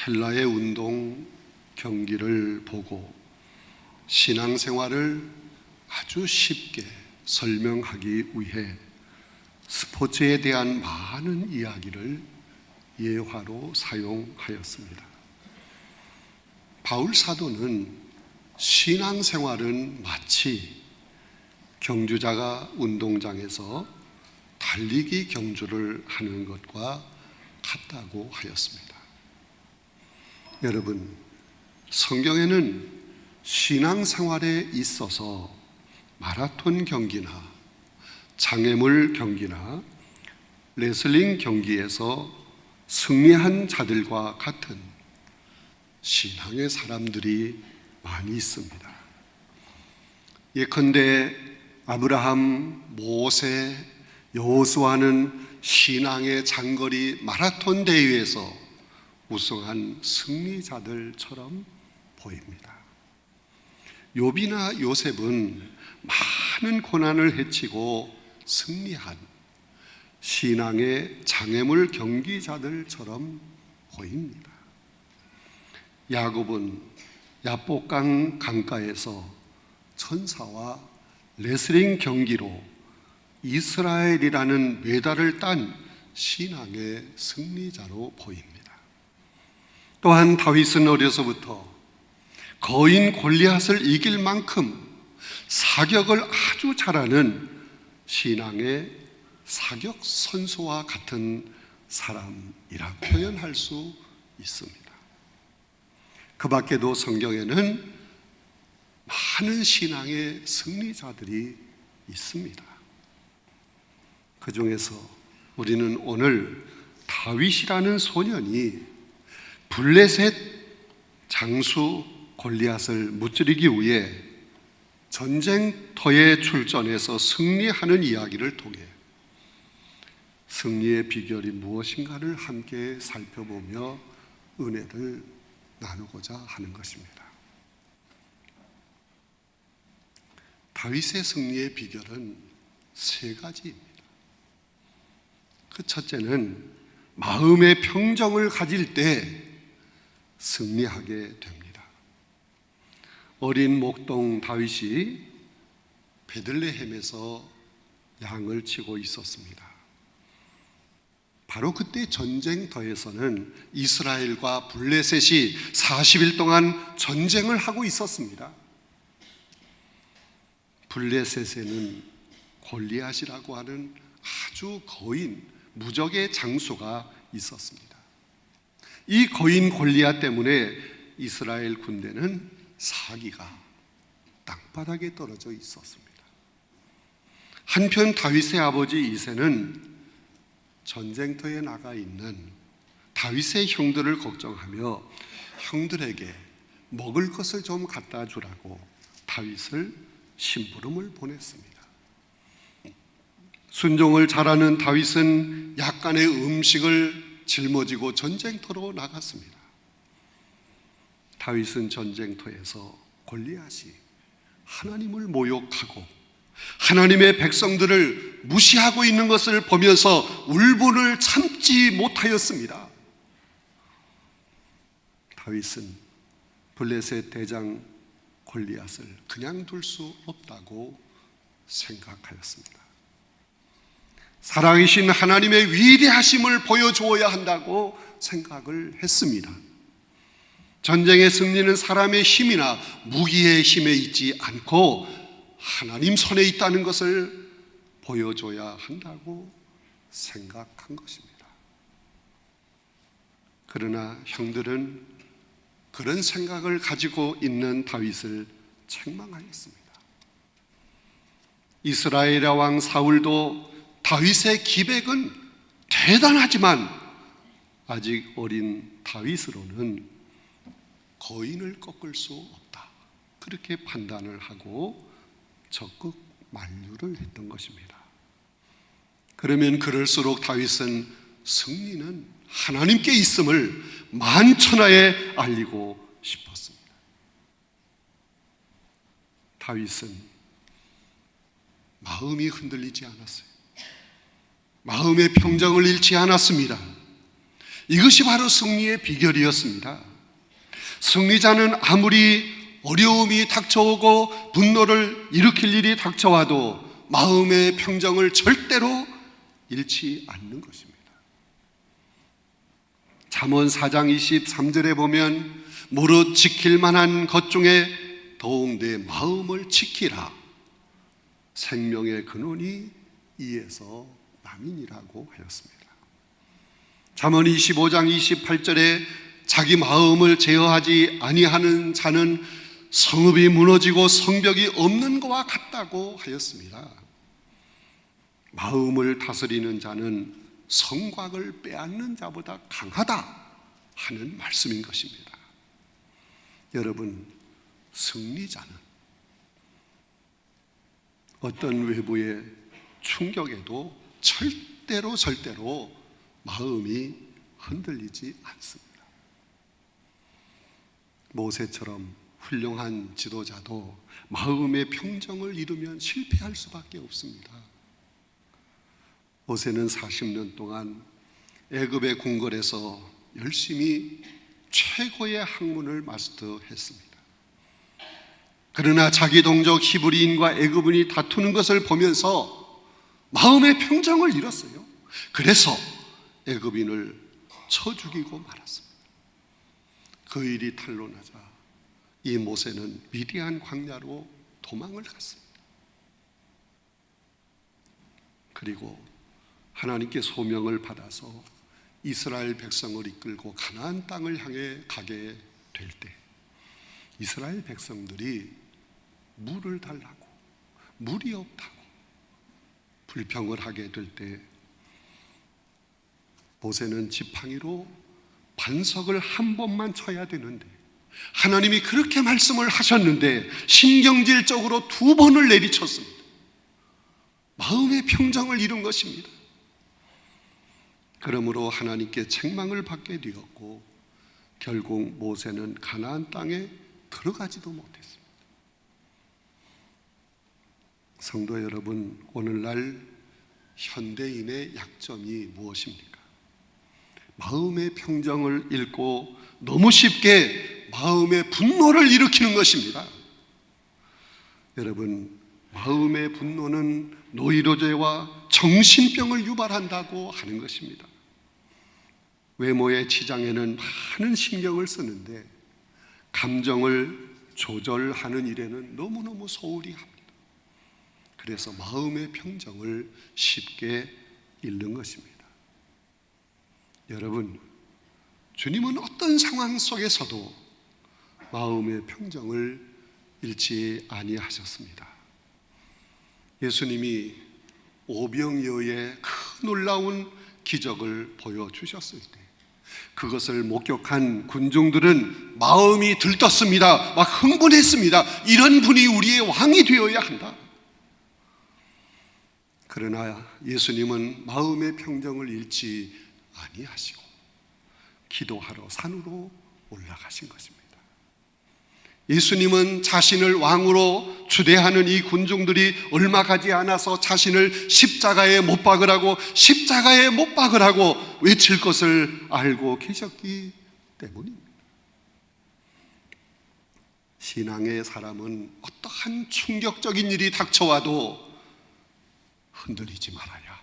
헬라의 운동 경기를 보고 신앙생활을 아주 쉽게 설명하기 위해 스포츠에 대한 많은 이야기를 예화로 사용하였습니다. 바울 사도는 신앙생활은 마치 경주자가 운동장에서 달리기 경주를 하는 것과 같다고 하였습니다. 여러분, 성경에는 신앙생활에 있어서 마라톤 경기나 장애물 경기나 레슬링 경기에서 승리한 자들과 같은 신앙의 사람들이 많이 있습니다. 예컨대 아브라함, 모세, 여호수아는 신앙의 장거리 마라톤 대회에서 우승한 승리자들처럼 보입니다. 욥이나 요셉은 많은 고난을 헤치고 승리한 신앙의 장애물 경기자들처럼 보입니다. 야곱은 야복강 강가에서 천사와 레슬링 경기로 이스라엘이라는 메달을 딴 신앙의 승리자로 보입니다. 또한 다윗은 어려서부터 거인 골리앗을 이길 만큼 사격을 아주 잘하는 신앙의 사격 선수와 같은 사람이라 표현할 수 있습니다. 그 밖에도 성경에는 많은 신앙의 승리자들이 있습니다. 그 중에서 우리는 오늘 다윗이라는 소년이 블레셋 장수 골리앗을 무찌르기 위해 전쟁터에 출전해서 승리하는 이야기를 통해 승리의 비결이 무엇인가를 함께 살펴보며 은혜를 나누고자 하는 것입니다. 다윗의 승리의 비결은 세 가지입니다. 그 첫째는 마음의 평정을 가질 때 승리하게 됩니다. 어린 목동 다윗이 베들레헴에서 양을 치고 있었습니다. 바로 그때 전쟁터에서는 이스라엘과 블레셋이 40일 동안 전쟁을 하고 있었습니다. 블레셋에는 골리앗이라고 하는 아주 거인, 무적의 장수가 있었습니다. 이 거인 골리앗 때문에 이스라엘 군대는 사기가 땅바닥에 떨어져 있었습니다. 한편 다윗의 아버지 이새는 전쟁터에 나가 있는 다윗의 형들을 걱정하며 형들에게 먹을 것을 좀 갖다 주라고 다윗을 심부름을 보냈습니다. 순종을 잘하는 다윗은 약간의 음식을 짊어지고 전쟁터로 나갔습니다. 다윗은 전쟁터에서 골리앗이 하나님을 모욕하고 하나님의 백성들을 무시하고 있는 것을 보면서 울분을 참지 못하였습니다. 다윗은 블레셋 대장 골리앗을 그냥 둘 수 없다고 생각하였습니다. 살아계신 하나님의 위대하심을 보여주어야 한다고 생각을 했습니다. 전쟁의 승리는 사람의 힘이나 무기의 힘에 있지 않고 하나님 손에 있다는 것을 보여줘야 한다고 생각한 것입니다. 그러나 형들은 그런 생각을 가지고 있는 다윗을 책망하였습니다. 이스라엘의 왕 사울도 다윗의 기백은 대단하지만 아직 어린 다윗으로는 거인을 꺾을 수 없다, 그렇게 판단을 하고 적극 만류를 했던 것입니다. 그러면 그럴수록 다윗은 승리는 하나님께 있음을 만천하에 알리고 싶었습니다. 다윗은 마음이 흔들리지 않았어요. 마음의 평정을 잃지 않았습니다. 이것이 바로 승리의 비결이었습니다. 승리자는 아무리 어려움이 닥쳐오고 분노를 일으킬 일이 닥쳐와도 마음의 평정을 절대로 잃지 않는 것입니다. 잠언 4장 23절에 보면 무릇 지킬 만한 것 중에 더욱 내 마음을 지키라. 생명의 근원이 이에서 남이니라고 하였습니다. 잠언 25장 28절에 자기 마음을 제어하지 아니하는 자는 성읍이 무너지고 성벽이 없는 것과 같다고 하였습니다. 마음을 다스리는 자는 성곽을 빼앗는 자보다 강하다 하는 말씀인 것입니다. 여러분, 승리자는 어떤 외부의 충격에도 절대로 마음이 흔들리지 않습니다. 모세처럼 훌륭한 지도자도 마음의 평정을 잃으면 실패할 수밖에 없습니다. 모세는 40년 동안 애굽의 궁궐에서 열심히 최고의 학문을 마스터했습니다. 그러나 자기 동족 히브리인과 애굽인이 다투는 것을 보면서 마음의 평정을 잃었어요. 그래서 애굽인을 쳐 죽이고 말았습니다. 그 일이 탄로나자 이 모세는 미디안 광야로 도망을 갔습니다. 그리고 하나님께 소명을 받아서 이스라엘 백성을 이끌고 가나안 땅을 향해 가게 될 때 이스라엘 백성들이 물을 달라고, 물이 없다고 불평을 하게 될 때 모세는 지팡이로 반석을 한 번만 쳐야 되는데 하나님이 그렇게 말씀을 하셨는데 신경질적으로 2번을 내리쳤습니다. 마음의 평정을 잃은 것입니다. 그러므로 하나님께 책망을 받게 되었고 결국 모세는 가나안 땅에 들어가지도 못했습니다. 성도 여러분, 오늘날 현대인의 약점이 무엇입니까? 마음의 평정을 잃고 너무 쉽게 마음의 분노를 일으키는 것입니다. 여러분, 마음의 분노는 노이로제와 정신병을 유발한다고 하는 것입니다. 외모의 치장에는 많은 신경을 쓰는데 감정을 조절하는 일에는 너무너무 소홀히 합니다. 그래서 마음의 평정을 쉽게 잃는 것입니다. 여러분, 주님은 어떤 상황 속에서도 마음의 평정을 잃지 아니하셨습니다. 예수님이 오병이어의 큰 놀라운 기적을 보여주셨을 때 그것을 목격한 군중들은 마음이 들떴습니다. 막 흥분했습니다. 이런 분이 우리의 왕이 되어야 한다. 그러나 예수님은 마음의 평정을 잃지 아니하시고 기도하러 산으로 올라가신 것입니다. 예수님은 자신을 왕으로 추대하는 이 군중들이 얼마 가지 않아서 자신을 십자가에 못 박으라고 외칠 것을 알고 계셨기 때문입니다. 신앙의 사람은 어떠한 충격적인 일이 닥쳐와도 흔들리지 말아야 합니다.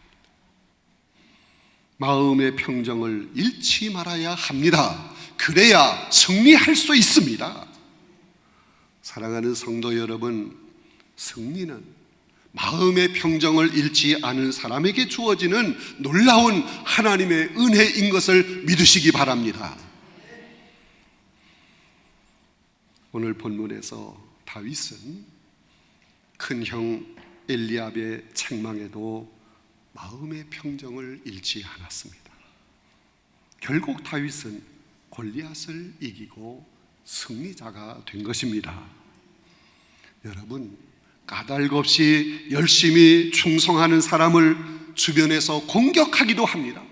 마음의 평정을 잃지 말아야 합니다. 그래야 승리할 수 있습니다. 사랑하는 성도 여러분, 승리는 마음의 평정을 잃지 않은 사람에게 주어지는 놀라운 하나님의 은혜인 것을 믿으시기 바랍니다. 오늘 본문에서 다윗은 큰형 엘리압의 책망에도 마음의 평정을 잃지 않았습니다. 결국 다윗은 골리앗을 이기고 승리자가 된 것입니다. 여러분, 까닭 없이 열심히 충성하는 사람을 주변에서 공격하기도 합니다.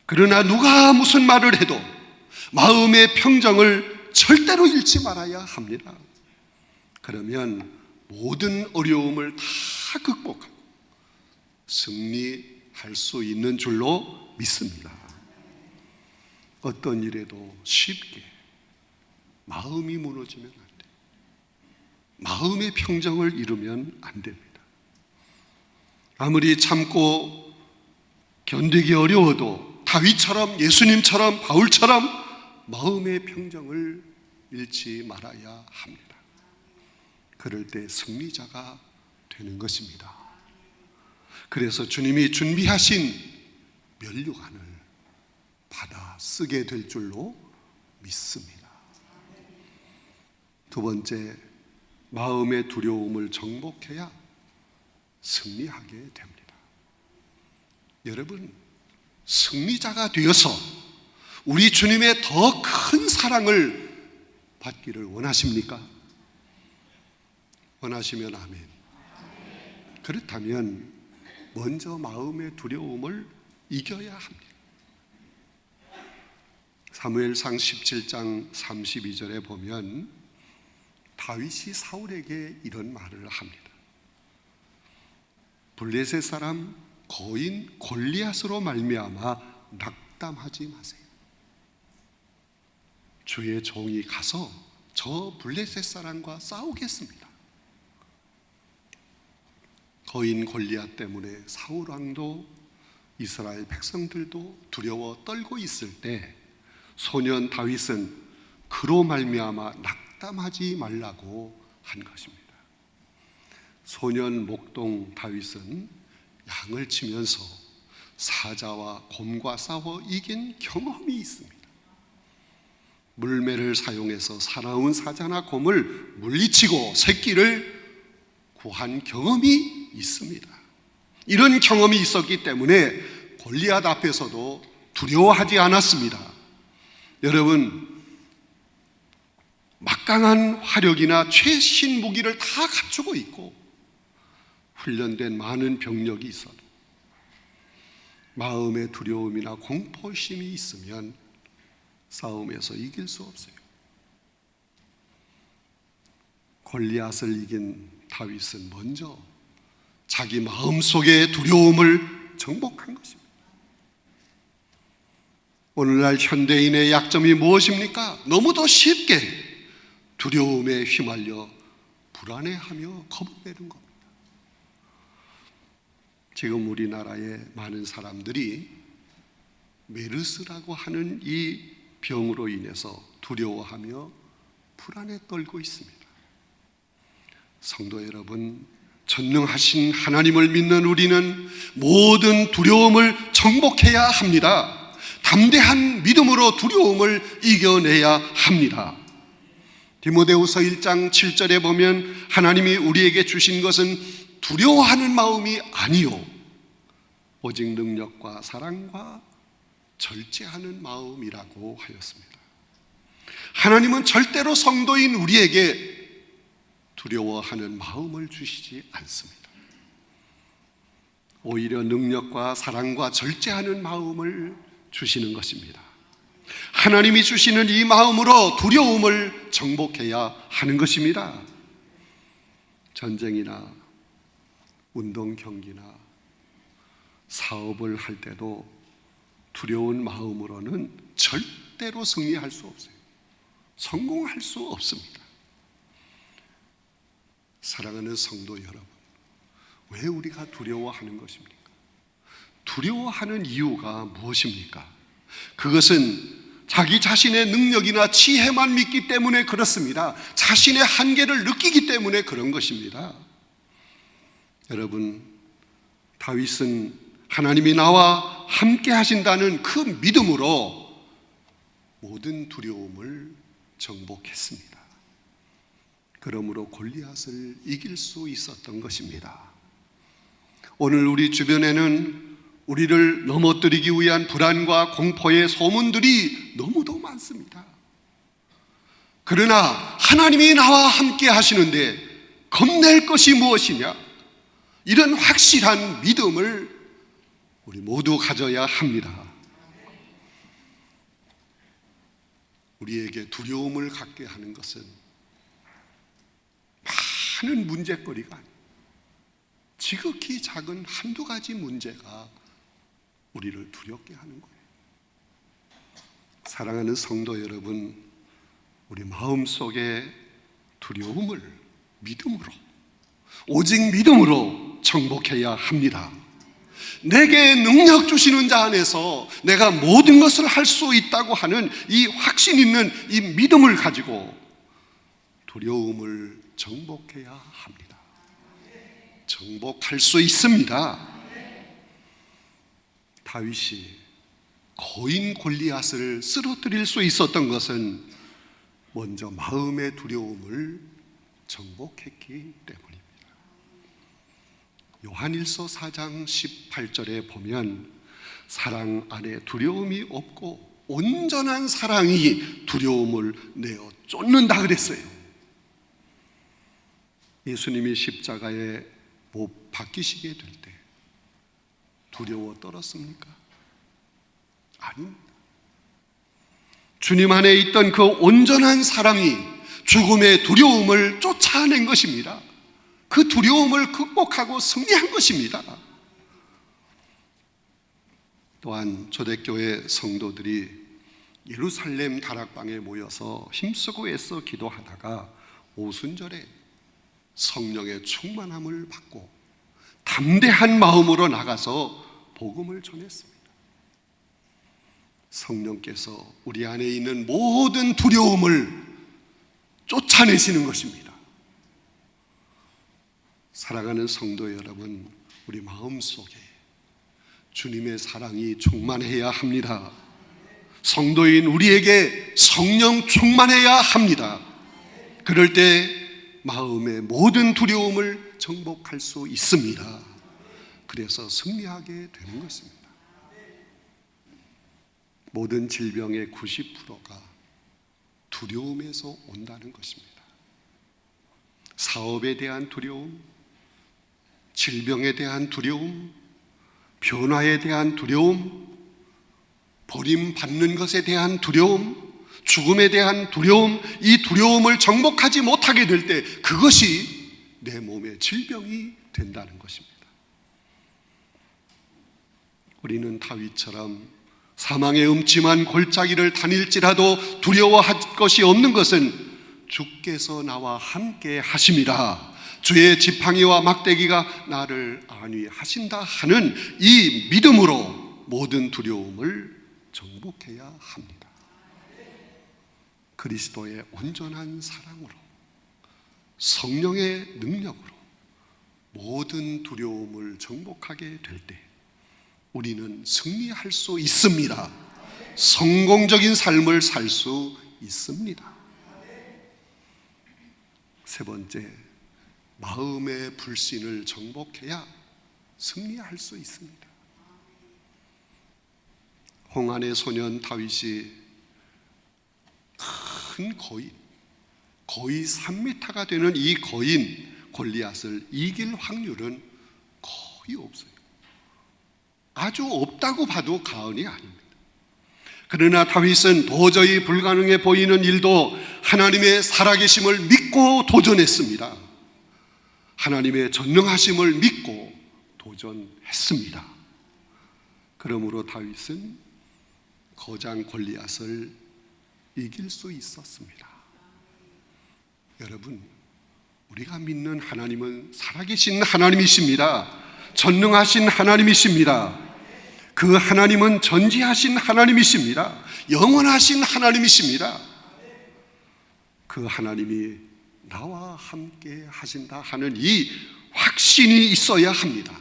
그러나 누가 무슨 말을 해도 마음의 평정을 절대로 잃지 말아야 합니다. 그러면 모든 어려움을 다 극복하고 승리할 수 있는 줄로 믿습니다. 어떤 일에도 쉽게 마음이 무너지면 안 돼요. 마음의 평정을 이루면 안 됩니다. 아무리 참고 견디기 어려워도 다윗처럼, 예수님처럼, 바울처럼 마음의 평정을 잃지 말아야 합니다. 그럴 때 승리자가 되는 것입니다. 그래서 주님이 준비하신 면류관을 받아 쓰게 될 줄로 믿습니다. 두 번째, 마음의 두려움을 정복해야 승리하게 됩니다. 여러분, 승리자가 되어서 우리 주님의 더 큰 사랑을 받기를 원하십니까? 원하시면 아멘. 그렇다면 먼저 마음의 두려움을 이겨야 합니다. 사무엘상 17장 32절에 보면 다윗이 사울에게 이런 말을 합니다. 블레셋 사람 거인 골리앗으로 말미암아 낙담하지 마세요. 주의 종이 가서 저 블레셋 사람과 싸우겠습니다. 거인 골리앗 때문에 사울 왕도 이스라엘 백성들도 두려워 떨고 있을 때 소년 다윗은 그로 말미암아 낙담하지 말라고 한 것입니다. 소년 목동 다윗은 양을 치면서 사자와 곰과 싸워 이긴 경험이 있습니다. 물매를 사용해서 사나운 사자나 곰을 물리치고 새끼를 구한 경험이 있습니다. 이런 경험이 있었기 때문에 골리앗 앞에서도 두려워하지 않았습니다. 여러분, 막강한 화력이나 최신 무기를 다 갖추고 있고 훈련된 많은 병력이 있어도 마음의 두려움이나 공포심이 있으면 싸움에서 이길 수 없어요. 골리앗을 이긴 다윗은 먼저 자기 마음속의 두려움을 정복한 것입니다. 오늘날 현대인의 약점이 무엇입니까? 너무도 쉽게 두려움에 휘말려 불안해하며 겁을 내는 겁니다. 지금 우리나라의 많은 사람들이 메르스라고 하는 이 병으로 인해서 두려워하며 불안에 떨고 있습니다. 성도 여러분, 전능하신 하나님을 믿는 우리는 모든 두려움을 정복해야 합니다. 담대한 믿음으로 두려움을 이겨내야 합니다. 디모데후서 1장 7절에 보면 하나님이 우리에게 주신 것은 두려워하는 마음이 아니요 오직 능력과 사랑과 절제하는 마음이라고 하였습니다. 하나님은 절대로 성도인 우리에게 두려워하는 마음을 주시지 않습니다. 오히려 능력과 사랑과 절제하는 마음을 주시는 것입니다. 하나님이 주시는 이 마음으로 두려움을 정복해야 하는 것입니다. 전쟁이나 운동 경기나 사업을 할 때도 두려운 마음으로는 절대로 승리할 수 없어요. 성공할 수 없습니다. 사랑하는 성도 여러분, 왜 우리가 두려워하는 것입니까? 두려워하는 이유가 무엇입니까? 그것은 자기 자신의 능력이나 지혜만 믿기 때문에 그렇습니다. 자신의 한계를 느끼기 때문에 그런 것입니다. 여러분, 다윗은 하나님이 나와 함께 하신다는 그 믿음으로 모든 두려움을 정복했습니다. 그러므로 골리앗을 이길 수 있었던 것입니다. 오늘 우리 주변에는 우리를 넘어뜨리기 위한 불안과 공포의 소문들이 너무도 많습니다. 그러나 하나님이 나와 함께 하시는데 겁낼 것이 무엇이냐? 이런 확실한 믿음을 우리 모두 가져야 합니다. 우리에게 두려움을 갖게 하는 것은 많은 문제거리가 아니에요. 지극히 작은 한두 가지 문제가 우리를 두렵게 하는 거예요. 사랑하는 성도 여러분, 우리 마음속에 두려움을 믿음으로, 오직 믿음으로 정복해야 합니다. 내게 능력 주시는 자 안에서 내가 모든 것을 할 수 있다고 하는 이 확신 있는 이 믿음을 가지고 두려움을 정복해야 합니다. 정복할 수 있습니다. 다윗이 거인 골리앗을 쓰러뜨릴 수 있었던 것은 먼저 마음의 두려움을 정복했기 때문입니다. 요한일서 4장 18절에 보면 사랑 안에 두려움이 없고 온전한 사랑이 두려움을 내어 쫓는다 그랬어요. 예수님이 십자가에 못 박히시게 될 때 두려워 떨었습니까? 아닙니다. 주님 안에 있던 그 온전한 사랑이 죽음의 두려움을 쫓아낸 것입니다. 그 두려움을 극복하고 승리한 것입니다. 또한 초대교회 성도들이 예루살렘 다락방에 모여서 힘쓰고 애써 기도하다가 오순절에 성령의 충만함을 받고 담대한 마음으로 나가서 복음을 전했습니다. 성령께서 우리 안에 있는 모든 두려움을 쫓아내시는 것입니다. 사랑하는 성도 여러분, 우리 마음속에 주님의 사랑이 충만해야 합니다. 성도인 우리에게 성령 충만해야 합니다. 그럴 때 마음의 모든 두려움을 정복할 수 있습니다. 그래서 승리하게 되는 것입니다. 모든 질병의 90%가 두려움에서 온다는 것입니다. 사업에 대한 두려움, 질병에 대한 두려움, 변화에 대한 두려움, 버림받는 것에 대한 두려움, 죽음에 대한 두려움, 이 두려움을 정복하지 못하게 될 때 그것이 내 몸의 질병이 된다는 것입니다. 우리는 다윗처럼 사망의 음침한 골짜기를 다닐지라도 두려워할 것이 없는 것은 주께서 나와 함께 하심이라, 주의 지팡이와 막대기가 나를 안위하신다 하는 이 믿음으로 모든 두려움을 정복해야 합니다. 그리스도의 온전한 사랑으로, 성령의 능력으로 모든 두려움을 정복하게 될 때 우리는 승리할 수 있습니다. 성공적인 삶을 살 수 있습니다. 세 번째, 마음의 불신을 정복해야 승리할 수 있습니다. 홍안의 소년 다윗이 큰 거인, 거의 3m가 되는 이 거인 골리앗을 이길 확률은 거의 없어요. 아주 없다고 봐도 과언이 아닙니다. 그러나 다윗은 도저히 불가능해 보이는 일도 하나님의 살아계심을 믿고 도전했습니다. 하나님의 전능하심을 믿고 도전했습니다. 그러므로 다윗은 거장 골리앗을 이길 수 있었습니다. 여러분, 우리가 믿는 하나님은 살아계신 하나님이십니다. 전능하신 하나님이십니다. 그 하나님은 전지하신 하나님이십니다. 영원하신 하나님이십니다. 그 하나님이 나와 함께 하신다 하는 이 확신이 있어야 합니다.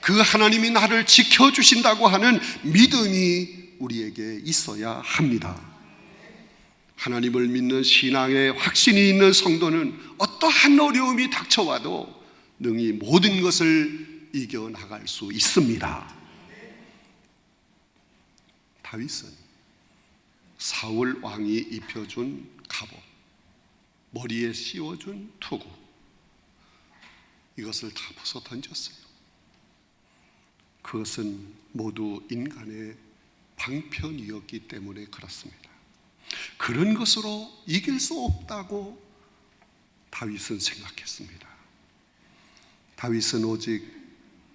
그 하나님이 나를 지켜주신다고 하는 믿음이 우리에게 있어야 합니다. 하나님을 믿는 신앙의 확신이 있는 성도는 어떠한 어려움이 닥쳐와도 능히 모든 것을 이겨나갈 수 있습니다. 다윗은 사울 왕이 입혀준 갑옷, 머리에 씌워준 투구, 이것을 다 벗어 던졌어요. 그것은 모두 인간의 방편이었기 때문에 그렇습니다. 그런 것으로 이길 수 없다고 다윗은 생각했습니다. 다윗은 오직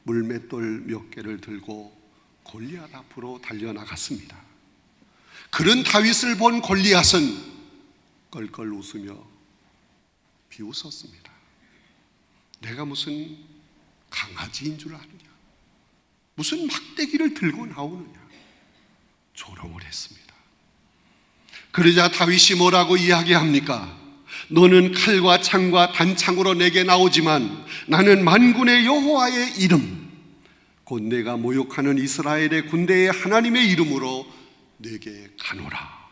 물맷돌 몇 개를 들고 골리앗 앞으로 달려나갔습니다. 그런 다윗을 본 골리앗은 껄껄 웃으며 비웃었습니다. 내가 무슨 강아지인 줄 아느냐, 무슨 막대기를 들고 나오느냐, 조롱을 했습니다. 그러자 다윗이 뭐라고 이야기합니까? 너는 칼과 창과 단창으로 내게 나오지만 나는 만군의 여호와의 이름, 곧 내가 모욕하는 이스라엘의 군대의 하나님의 이름으로 내게 가노라.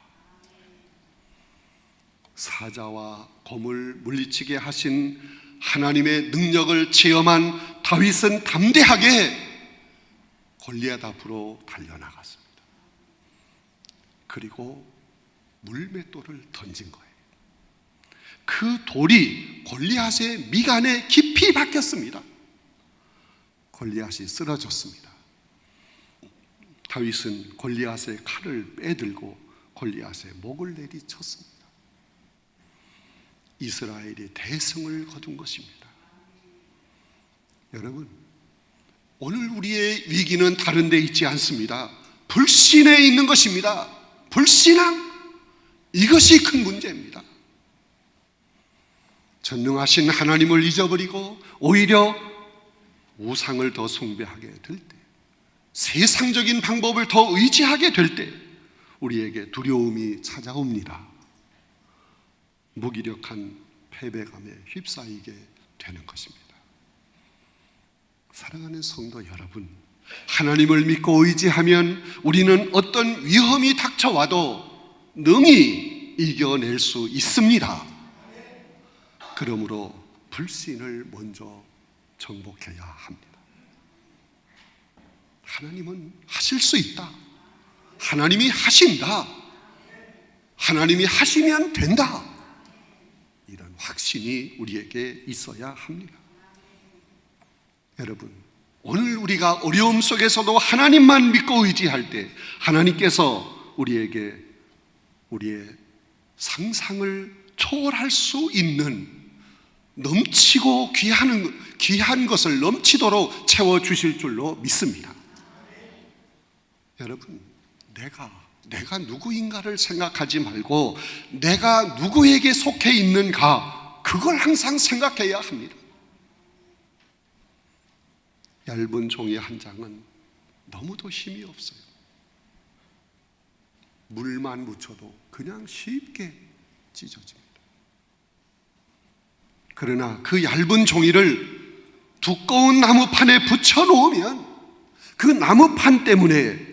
사자와 곰을 물리치게 하신 하나님의 능력을 체험한 다윗은 담대하게 골리앗 앞으로 달려나갔습니다. 그리고 물맷돌을 던진 거예요. 그 돌이 골리앗의 미간에 깊이 박혔습니다. 골리앗이 쓰러졌습니다. 다윗은 골리앗의 칼을 빼들고 골리앗의 목을 내리쳤습니다. 이스라엘이 대승을 거둔 것입니다. 여러분, 오늘 우리의 위기는 다른 데 있지 않습니다. 불신에 있는 것입니다. 불신앙, 이것이 큰 문제입니다. 전능하신 하나님을 잊어버리고 오히려 우상을 더 숭배하게 될 때, 세상적인 방법을 더 의지하게 될 때 우리에게 두려움이 찾아옵니다. 무기력한 패배감에 휩싸이게 되는 것입니다. 사랑하는 성도 여러분, 하나님을 믿고 의지하면 우리는 어떤 위험이 닥쳐와도 능히 이겨낼 수 있습니다. 그러므로 불신을 먼저 정복해야 합니다. 하나님은 하실 수 있다. 하나님이 하신다. 하나님이 하시면 된다. 이런 확신이 우리에게 있어야 합니다. 여러분, 오늘 우리가 어려움 속에서도 하나님만 믿고 의지할 때 하나님께서 우리에게 우리의 상상을 초월할 수 있는 넘치고 귀한 것을 넘치도록 채워주실 줄로 믿습니다. 여러분, 내가 누구인가를 생각하지 말고 내가 누구에게 속해 있는가, 그걸 항상 생각해야 합니다. 얇은 종이 한 장은 너무도 힘이 없어요. 물만 묻혀도 그냥 쉽게 찢어집니다. 그러나 그 얇은 종이를 두꺼운 나무판에 붙여 놓으면 그 나무판 때문에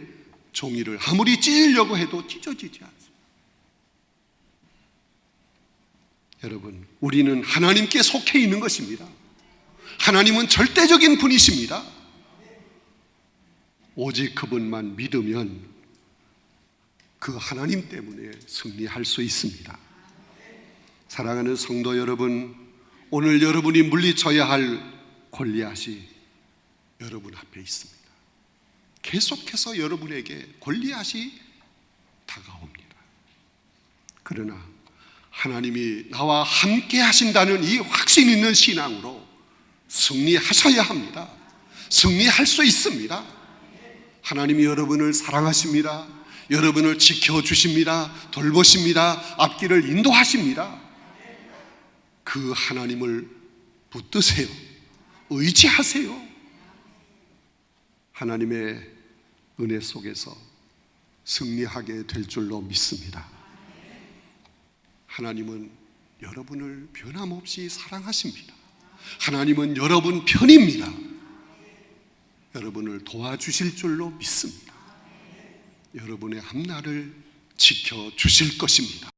종이를 아무리 찢으려고 해도 찢어지지 않습니다. 여러분, 우리는 하나님께 속해 있는 것입니다. 하나님은 절대적인 분이십니다. 오직 그분만 믿으면 그 하나님 때문에 승리할 수 있습니다. 사랑하는 성도 여러분, 오늘 여러분이 물리쳐야 할 골리앗이 여러분 앞에 있습니다. 계속해서 여러분에게 골리앗이 다가옵니다. 그러나 하나님이 나와 함께 하신다는 이 확신 있는 신앙으로 승리하셔야 합니다. 승리할 수 있습니다. 하나님이 여러분을 사랑하십니다. 여러분을 지켜주십니다. 돌보십니다. 앞길을 인도하십니다. 그 하나님을 붙드세요. 의지하세요. 하나님의 은혜 속에서 승리하게 될 줄로 믿습니다. 하나님은 여러분을 변함없이 사랑하십니다. 하나님은 여러분 편입니다. 여러분을 도와주실 줄로 믿습니다. 여러분의 앞날을 지켜주실 것입니다.